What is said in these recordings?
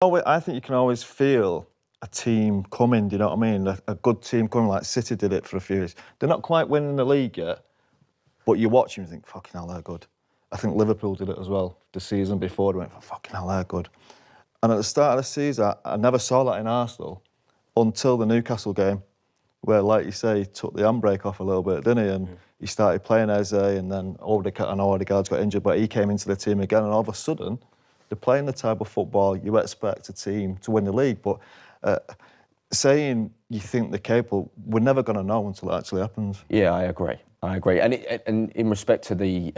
I think you can always feel a team coming, do you know what I mean? A good team coming, like City did it for a few years. They're not quite winning the league yet, but you watch them and think, fucking hell, they're good. I think Liverpool did it as well the season before. They went, fucking hell, they're good. And at the start of the season, I never saw that in Arsenal until the Newcastle game, where, like you say, he took the handbrake off a little bit, didn't he? And he started playing Eze, and then Odegaard's got injured, but he came into the team again, and all of a sudden, they're playing the type of football you expect a team to win the league. But saying you think they're capable, we're never going to know until it actually happens. Yeah, I agree. And in respect to the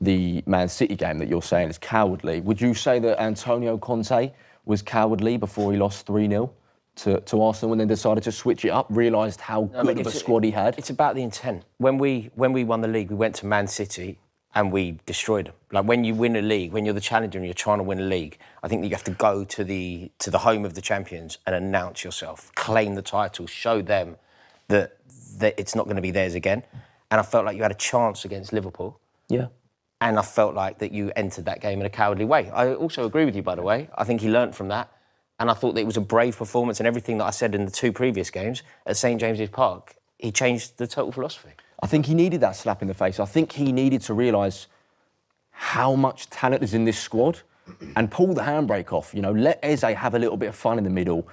Man City game that you're saying is cowardly, would you say that Antonio Conte was cowardly before he lost 3-0 to Arsenal and then decided to switch it up, realised how good of a squad he had? It's about the intent. When we won the league, we went to Man City and we destroyed them. Like, when you win a league, when you're the challenger and you're trying to win a league, I think that you have to go to the home of the champions and announce yourself, claim the title, show them that it's not going to be theirs again. And I felt like you had a chance against Liverpool. Yeah. And I felt like that you entered that game in a cowardly way. I also agree with you, by the way. I think he learnt from that. And I thought that it was a brave performance, and everything that I said in the 2 previous games at St James's Park, he changed the total philosophy. I think he needed that slap in the face. I think he needed to realise how much talent is in this squad and pull the handbrake off. You know, let Eze have a little bit of fun in the middle.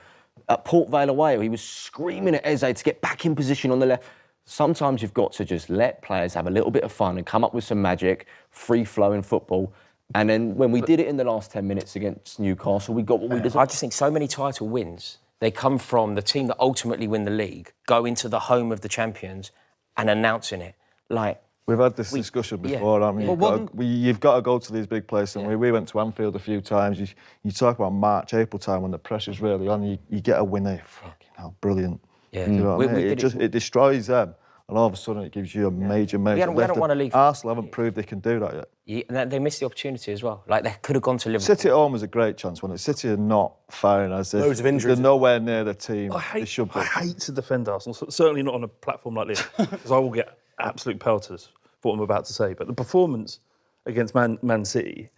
At Port Vale away, he was screaming at Eze to get back in position on the left. Sometimes you've got to just let players have a little bit of fun and come up with some magic, free-flowing football. And then when we did it in the last 10 minutes against Newcastle, we got what we deserved. I just think so many title wins, they come from the team that ultimately win the league, go into the home of the champions and announcing it. Like, we've had this discussion before, haven't we? You've got to go to these big places. And we went to Anfield a few times. You talk about March, April time when the pressure's really on. You get a winner. Fucking hell, brilliant. Yeah. You know what I mean? It destroys them. And all of a sudden it gives you a major we haven't won a league. Arsenal haven't proved they can do that yet. Yeah, and they missed the opportunity as well. Like, they could have gone to Liverpool. City at home was a great chance, wasn't it? City are not firing as if loads of injuries. They're nowhere near the team they should be. I hate to defend Arsenal, certainly not on a platform like this, because I will get absolute pelters for what I'm about to say. But the performance against Man City,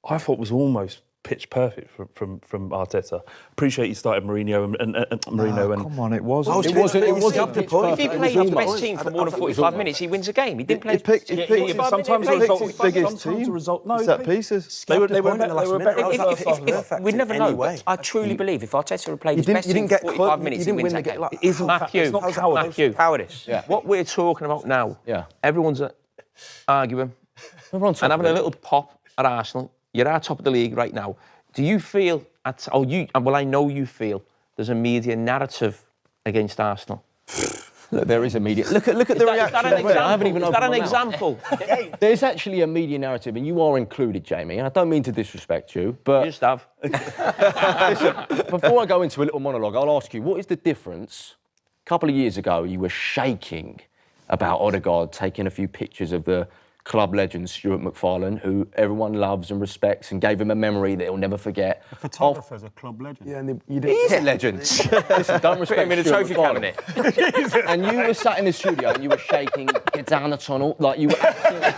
I thought was almost pitch perfect from Arteta. Appreciate he started Mourinho and Mourinho. Come on, it wasn't. It wasn't Up to point. If he played his best team for more than 45 minutes, he wins a game. He didn't play his best team. Sometimes the result. No, set pieces. They were better. We'd never know. But I truly believe if Arteta had played his best team for 45 minutes, he wins that game. Matthew, cowardice. What we're talking about now, everyone's arguing and having a little pop at Arsenal. You're at top of the league right now. Do you feel, I know you feel, there's a media narrative against Arsenal? Look, there is a media... Look at the reaction. I haven't even opened my mouth. Is that an example? There's actually a media narrative, and you are included, Jamie, and I don't mean to disrespect you, but... You just have. Listen, before I go into a little monologue, I'll ask you, what is the difference? A couple of years ago, you were shaking about Odegaard taking a few pictures of the club legend Stuart MacFarlane, who everyone loves and respects, and gave him a memory that he'll never forget. A photographer's a club legend. Yeah, He's a legend. Listen, don't respect him in a trophy cabinet. And you were sat in the studio and you were shaking, get down the tunnel, like you were absolutely...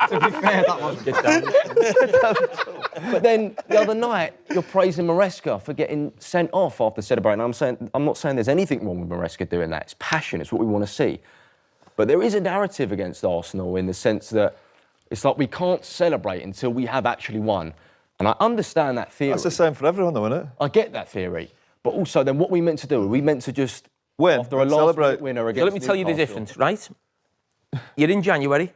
To be fair, that wasn't. Get down. But then the other night, you're praising Maresca for getting sent off after celebrating. I'm not saying there's anything wrong with Maresca doing that. It's passion. It's what we want to see. But there is a narrative against Arsenal in the sense that it's like we can't celebrate until we have actually won. And I understand that theory. That's the same for everyone, though, isn't it? I get that theory. But also, then what are we meant to do? Are we meant to just win after a last winner against So let me tell you the difference, right? You're in January.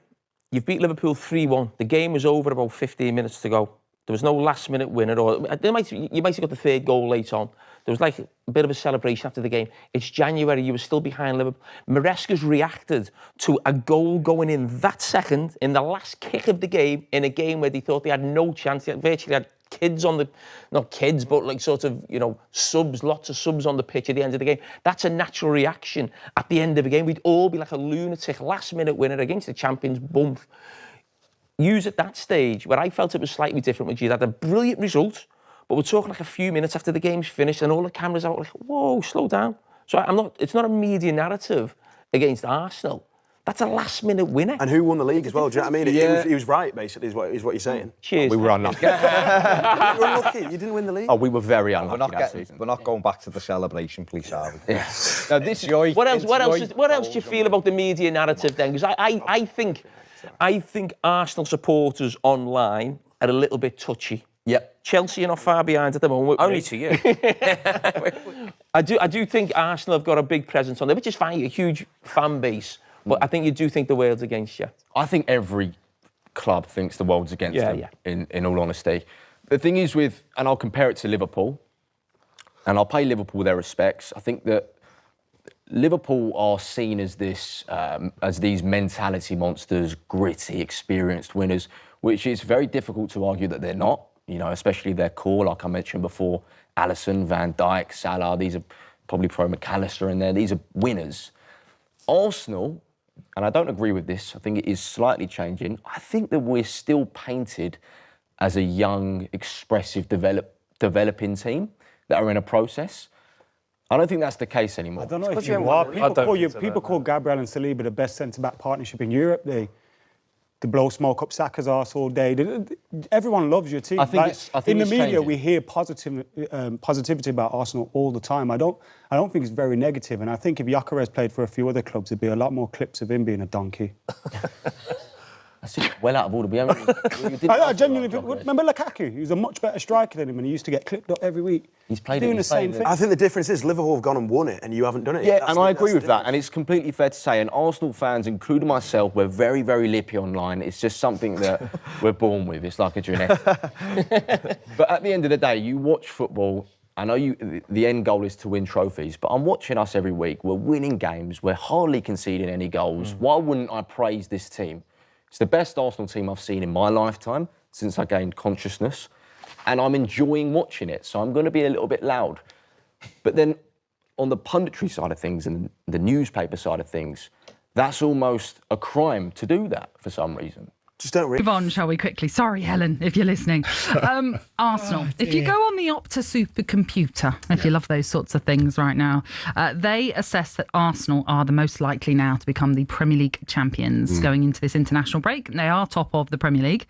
You've beat Liverpool 3-1. The game was over about 15 minutes to go. There was no last-minute winner. You might have got the third goal late on. There was like a bit of a celebration after the game. It's January. You were still behind Liverpool. Maresca's reacted to a goal going in that second, in the last kick of the game, in a game where they thought they had no chance. They virtually had kids on the... Not kids, but like sort of, subs, lots of subs on the pitch at the end of the game. That's a natural reaction at the end of a game. We'd all be like a lunatic last-minute winner against the champions. Boom. Use at that stage, where I felt it was slightly different, which you had a brilliant result, but we're talking like a few minutes after the game's finished and all the cameras are like, whoa, slow down. So it's not a media narrative against Arsenal. That's a last-minute winner. And who won the league as well? Do you know what I mean? He was right, basically, is what you're saying. Cheers. We were unlucky. You were unlucky. You didn't win the league. Oh, we were very unlucky that season. We're not going back to the celebration, please, are we? Yeah. Now, this joy. What else do you feel about the media narrative then? Because I think Arsenal supporters online are a little bit touchy. Yep. Chelsea are not far behind at the moment. Only to you. I do think Arsenal have got a big presence on there, which is fine, a huge fan base. But I think you do think the world's against you. I think every club thinks the world's against them, yeah. in all honesty. The thing is and I'll compare it to Liverpool, and I'll pay Liverpool their respects. I think that Liverpool are seen as these mentality monsters, gritty, experienced winners, which is very difficult to argue that they're not. You know, especially their core, like I mentioned before, Alisson, Van Dijk, Salah. These are probably throw McAllister in there. These are winners. Arsenal, and I don't agree with this, I think it is slightly changing. I think that we're still painted as a young, expressive, developing team that are in a process. I don't think that's the case anymore. I don't know if you are. People call Gabriel and Saliba the best centre-back partnership in Europe. They blow smoke up Saka's arse all day. Everyone loves your team. I think in the it's media, changing. we hear positivity about Arsenal all the time. I don't think it's very negative. And I think if Gyökeres played for a few other clubs, there'd be a lot more clips of him being a donkey. That's well out of order. I genuinely remember Lukaku. He was a much better striker than him, and he used to get clipped up every week. He's played doing it, the same thing. I think the difference is Liverpool have gone and won it, and you haven't done it yet. Yeah, and I agree with that. And it's completely fair to say, and Arsenal fans, including myself, we're very, very lippy online. It's just something that we're born with. It's like a genetic. But at the end of the day, you watch football. I know the end goal is to win trophies, but I'm watching us every week. We're winning games. We're hardly conceding any goals. Why wouldn't I praise this team? It's the best Arsenal team I've seen in my lifetime since I gained consciousness, and I'm enjoying watching it, so I'm going to be a little bit loud. But then on the punditry side of things and the newspaper side of things, that's almost a crime to do that for some reason. Just don't Move on, shall we, quickly? Sorry, Helen, if you're listening. Arsenal. If you go on the Opta supercomputer, if you love those sorts of things right now, they assess that Arsenal are the most likely now to become the Premier League champions going into this international break. They are top of the Premier League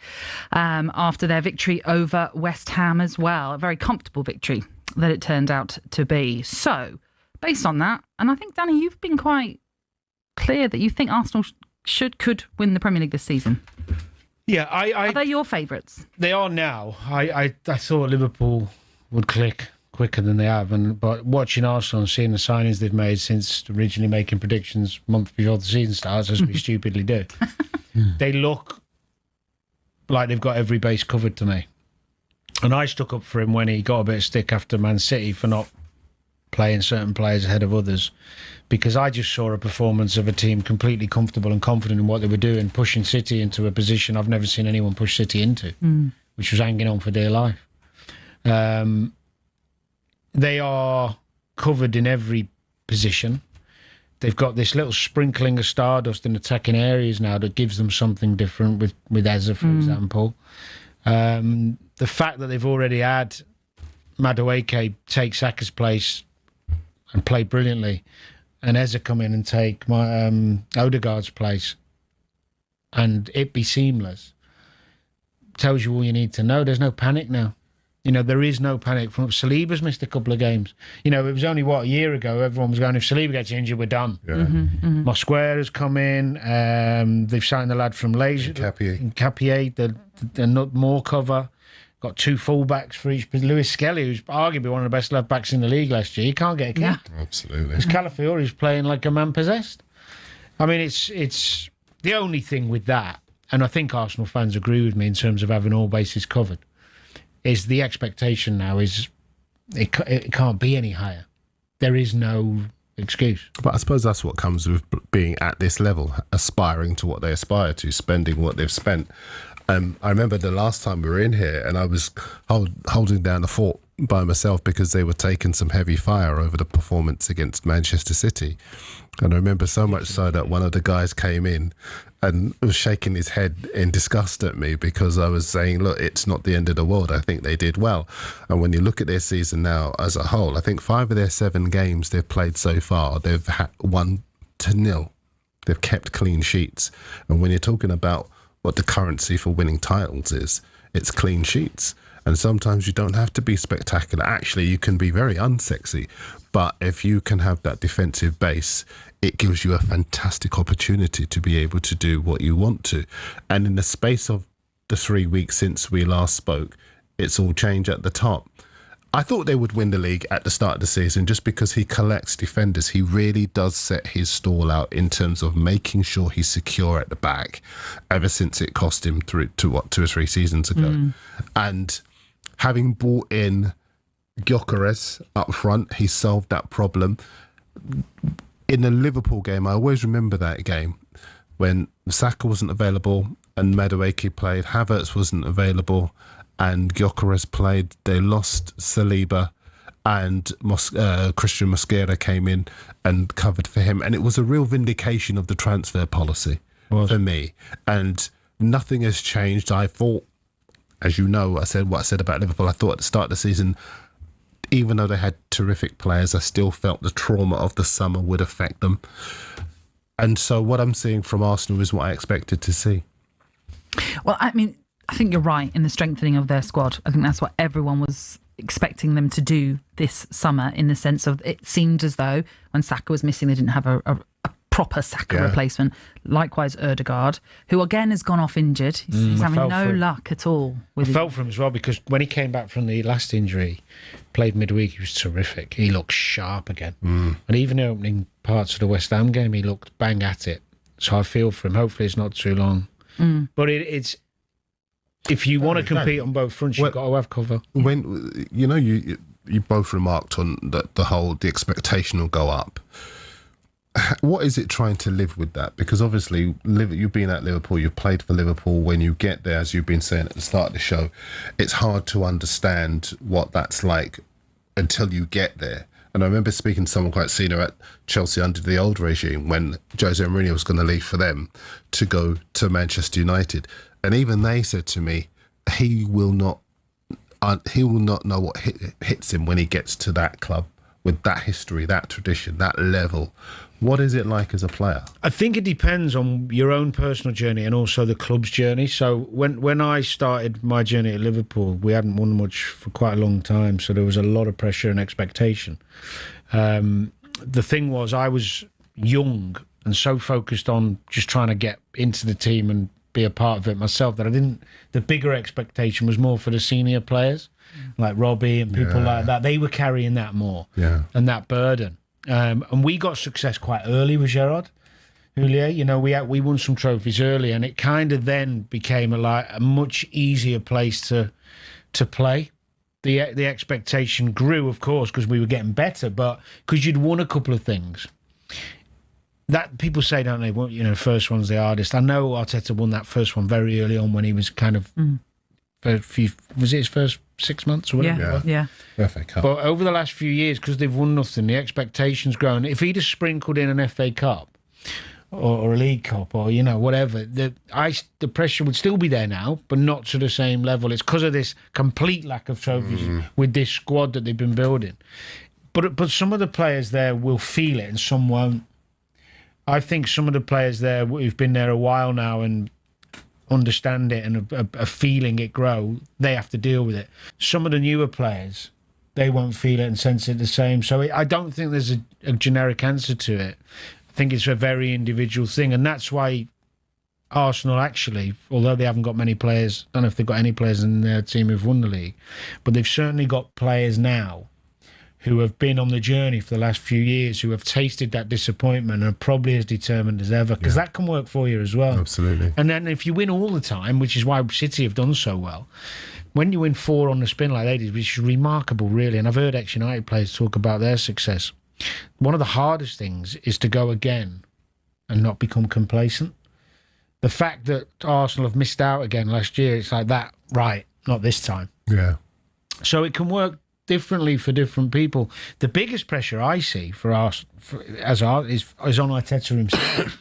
after their victory over West Ham as well. A very comfortable victory that it turned out to be. So, based on that, and I think, Danny, you've been quite clear that you think Arsenal could win the Premier League this season. Yeah, are they your favourites? They are now. I thought Liverpool would click quicker than they have, but watching Arsenal and seeing the signings they've made since originally making predictions a month before the season starts, as we stupidly do, they look like they've got every base covered to me. And I stuck up for him when he got a bit of stick after Man City for not playing certain players ahead of others, because I just saw a performance of a team completely comfortable and confident in what they were doing, pushing City into a position I've never seen anyone push City into, which was hanging on for dear life. They are covered in every position. They've got this little sprinkling of stardust in attacking areas now that gives them something different with Eze, for example. The fact that they've already had Madueke take Saka's place and play brilliantly, and Eze come in and take Odegaard's place, and it be seamless, tells you all you need to know. There's no panic now. You know, there is no panic. Saliba's missed a couple of games. You know, it was only, a year ago, everyone was going, if Saliba gets injured, we're done. Yeah. Mosquera has come in. They've signed the lad from Capier. They're not more cover. Got two full-backs for each. Lewis Skelly, who's arguably one of the best left-backs in the league last year, he can't get a kick. Yeah. Absolutely. Because Calafiori's playing like a man possessed. I mean, it's the only thing with that, and I think Arsenal fans agree with me in terms of having all bases covered, is the expectation now is it can't be any higher. There is no excuse. But I suppose that's what comes with being at this level, aspiring to what they aspire to, spending what they've spent. I remember the last time we were in here and I was holding down the fort by myself because they were taking some heavy fire over the performance against Manchester City. And I remember so much so that one of the guys came in and was shaking his head in disgust at me because I was saying, look, it's not the end of the world. I think they did well. And when you look at their season now as a whole, I think 5 of their 7 games they've played so far, they've won 1-0. They've kept clean sheets. And when you're talking about what the currency for winning titles is, it's clean sheets. And sometimes you don't have to be spectacular. Actually, you can be very unsexy. But if you can have that defensive base, it gives you a fantastic opportunity to be able to do what you want to. And in the space of the 3 weeks since we last spoke, it's all changed at the top. I thought they would win the league at the start of the season just because he collects defenders. He really does set his stall out in terms of making sure he's secure at the back ever since it cost him through to 2 or 3 seasons ago. And having brought in Gyökeres up front, he solved that problem. In the Liverpool game, I always remember that game when Saka wasn't available and Madueke played, Havertz wasn't available and Gyökeres played. They lost Saliba and Christian Mosquera came in and covered for him. And it was a real vindication of the transfer policy for me. And nothing has changed. I thought, as you know, I said what I said about Liverpool. I thought at the start of the season, even though they had terrific players, I still felt the trauma of the summer would affect them. And so what I'm seeing from Arsenal is what I expected to see. Well, I mean, I think you're right in the strengthening of their squad. I think that's what everyone was expecting them to do this summer, in the sense of it seemed as though when Saka was missing, they didn't have a proper Saka replacement. Likewise, Ødegaard, who again has gone off injured. He's having no luck at all. I felt for him as well, because when he came back from the last injury, played midweek, he was terrific. He looked sharp again. And even in opening parts of the West Ham game, he looked bang at it. So I feel for him. Hopefully it's not too long. But it's if you want to compete on both fronts, you've got to have cover. When you both remarked on the expectation will go up. What is it trying to live with that? Because obviously you've been at Liverpool, you've played for Liverpool. When you get there, as you've been saying at the start of the show, it's hard to understand what that's like until you get there. And I remember speaking to someone quite senior at Chelsea under the old regime when Jose Mourinho was going to leave for them to go to Manchester United. And even they said to me, he will not know what hits him when he gets to that club with that history, that tradition, that level. What is it like as a player? I think it depends on your own personal journey and also the club's journey. So when I started my journey at Liverpool, we hadn't won much for quite a long time, so there was a lot of pressure and expectation. The thing was, I was young and so focused on just trying to get into the team and be a part of it myself that the bigger expectation was more for the senior players, like Robbie and people like that. They were carrying that more and that burden. And we got success quite early with Gerrard Houllier. We won some trophies early, and it kind of then became a much easier place to play. The expectation grew, of course, because we were getting better, but because you'd won a couple of things. That people say, don't they? Well, first one's the hardest. I know Arteta won that first one very early on when he was kind of was it his first 6 months or whatever? Yeah. FA Cup. But over the last few years, because they've won nothing, the expectation's grown. If he'd have sprinkled in an FA Cup or a League Cup or whatever, the pressure would still be there now, but not to the same level. It's because of this complete lack of trophies with this squad that they've been building. But some of the players there will feel it and some won't. I think some of the players there who've been there a while now and understand it and are feeling it grow, they have to deal with it. Some of the newer players, they won't feel it and sense it the same. So I don't think there's a generic answer to it. I think it's a very individual thing, and that's why Arsenal actually, although they haven't got many players, I don't know if they've got any players in their team who've won the league, but they've certainly got players now who have been on the journey for the last few years, who have tasted that disappointment and are probably as determined as ever, because that can work for you as well. Absolutely. And then if you win all the time, which is why City have done so well, when you win 4 on the spin like they did, which is remarkable, really, and I've heard ex-United players talk about their success, one of the hardest things is to go again and not become complacent. The fact that Arsenal have missed out again last year, it's like that, right, not this time. Yeah. So it can work differently for different people. The biggest pressure I see for us is on Arteta himself.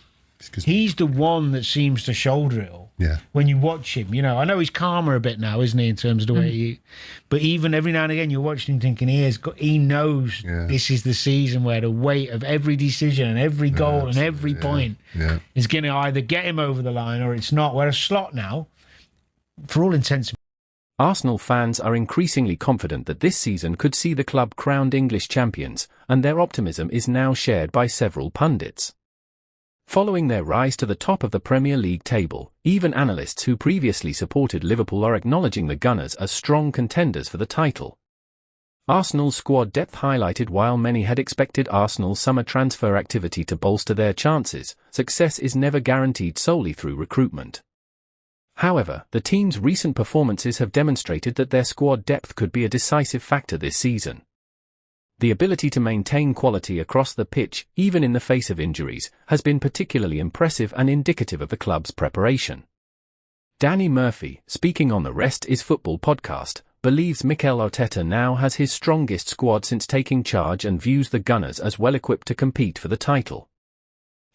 He's the one that seems to shoulder it all. Yeah. When you watch him, I know he's calmer a bit now, isn't he, in terms of the way he... But even every now and again, you're watching him thinking he knows this is the season where the weight of every decision and every goal and every point is going to either get him over the line or it's not. Whereas Slot now, for all intents and Arsenal fans are increasingly confident that this season could see the club crowned English champions, and their optimism is now shared by several pundits. Following their rise to the top of the Premier League table, even analysts who previously supported Liverpool are acknowledging the Gunners as strong contenders for the title. Arsenal's squad depth highlighted while many had expected Arsenal's summer transfer activity to bolster their chances, success is never guaranteed solely through recruitment. However, the team's recent performances have demonstrated that their squad depth could be a decisive factor this season. The ability to maintain quality across the pitch, even in the face of injuries, has been particularly impressive and indicative of the club's preparation. Danny Murphy, speaking on the Rest is Football podcast, believes Mikel Arteta now has his strongest squad since taking charge and views the Gunners as well equipped to compete for the title.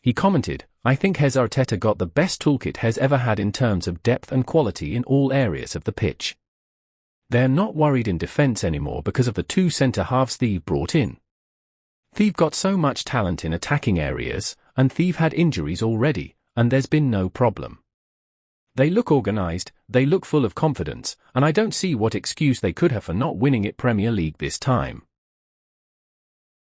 He commented, "I think Arteta got the best toolkit has ever had in terms of depth and quality in all areas of the pitch. They're not worried in defence anymore because of the two centre-halves they've brought in. They've got so much talent in attacking areas, and they've had injuries already, and there's been no problem. They look organised, they look full of confidence, and I don't see what excuse they could have for not winning it Premier League this time."